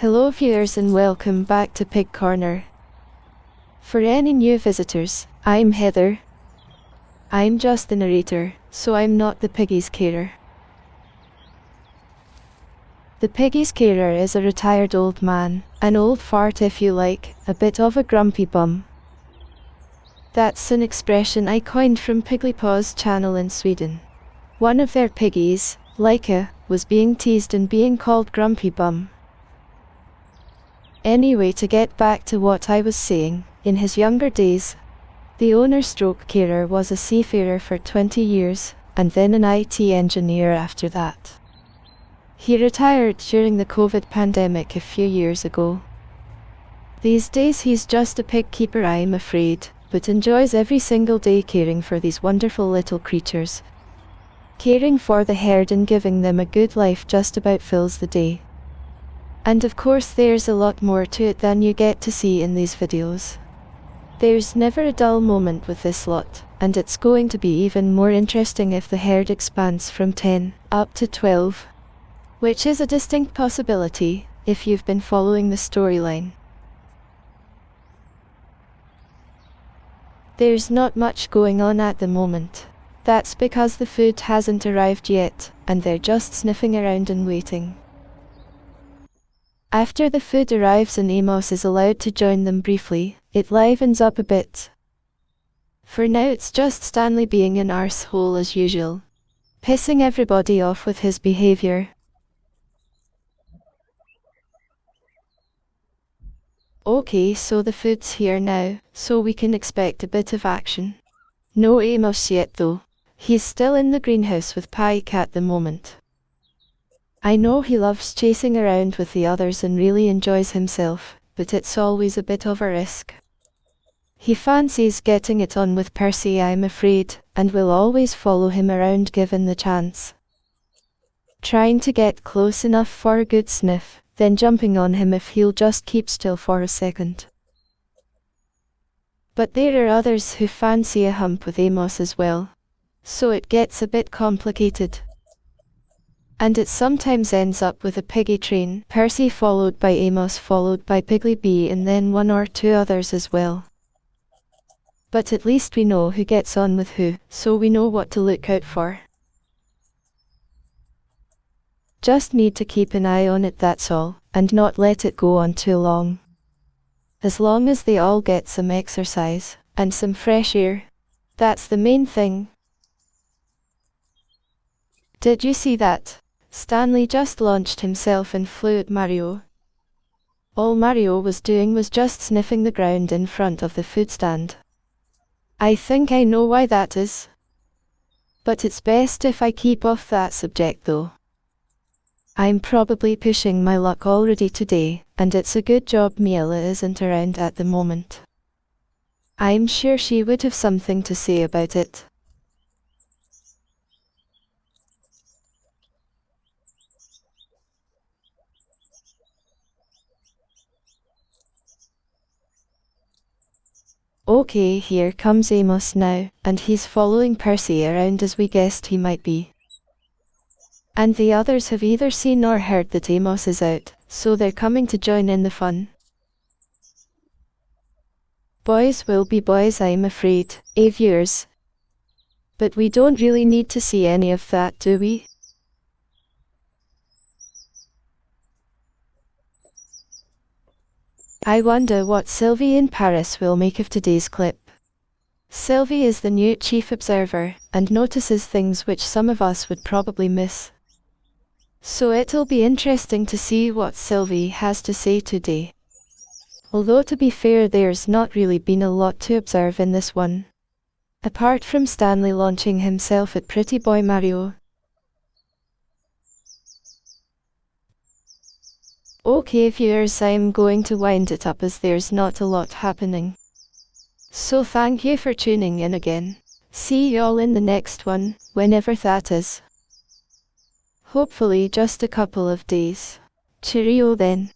Hello viewers and welcome back to Pig Corner. For any new visitors, I'm Heather. I'm just the narrator, so I'm not the Piggies carer. The Piggies carer is a retired old man, an old fart if you like, a bit of a grumpy bum. That's an expression I coined from Piggypaw's channel in Sweden. One of their piggies, Laika, was being teased and being called grumpy bum. Anyway, to get back to what I was saying, in his younger days, the owner/carer was a seafarer for 20 years, and then an IT engineer after that. He retired during the COVID pandemic a few years ago. These days he's just a pig keeper, I'm afraid, but enjoys every single day caring for these wonderful little creatures. Caring for the herd and giving them a good life just about fills the day. And of course there's a lot more to it than you get to see in these videos. There's never a dull moment with this lot, and it's going to be even more interesting if the herd expands from 10 up to 12. Which is a distinct possibility, if you've been following the storyline. There's not much going on at the moment. That's because the food hasn't arrived yet, and they're just sniffing around and waiting. After the food arrives and Amos is allowed to join them briefly, it livens up a bit. For now it's just Stanley being an arsehole as usual, pissing everybody off with his behaviour. Okay, so the food's here now, so we can expect a bit of action. No Amos yet though. He's still in the greenhouse with Pike at the moment. I know he loves chasing around with the others and really enjoys himself, but it's always a bit of a risk. He fancies getting it on with Percy, I'm afraid, and will always follow him around given the chance. Trying to get close enough for a good sniff, then jumping on him if he'll just keep still for a second. But there are others who fancy a hump with Amos as well, so it gets a bit complicated. And it sometimes ends up with a piggy train, Percy followed by Amos followed by Piggly B and then one or two others as well. But at least we know who gets on with who, so we know what to look out for. Just need to keep an eye on it, that's all, and not let it go on too long. As long as they all get some exercise, and some fresh air, that's the main thing. Did you see that? Stanley just launched himself and flew at Mario. All Mario was doing was just sniffing the ground in front of the food stand. I think I know why that is. But it's best if I keep off that subject though. I'm probably pushing my luck already today, and it's a good job Miela isn't around at the moment. I'm sure she would have something to say about it. Okay, here comes Amos now, and he's following Percy around as we guessed he might be. And the others have either seen or heard that Amos is out, so they're coming to join in the fun. Boys will be boys, I'm afraid, viewers. But we don't really need to see any of that, do we? I wonder what Sylvie in Paris will make of today's clip. Sylvie is the new chief observer, and notices things which some of us would probably miss. So it'll be interesting to see what Sylvie has to say today. Although to be fair there's not really been a lot to observe in this one. Apart from Stanley launching himself at pretty boy Mario. Okay viewers, I'm going to wind it up as there's not a lot happening. So thank you for tuning in again. See y'all in the next one, whenever that is. Hopefully just a couple of days. Cheerio then.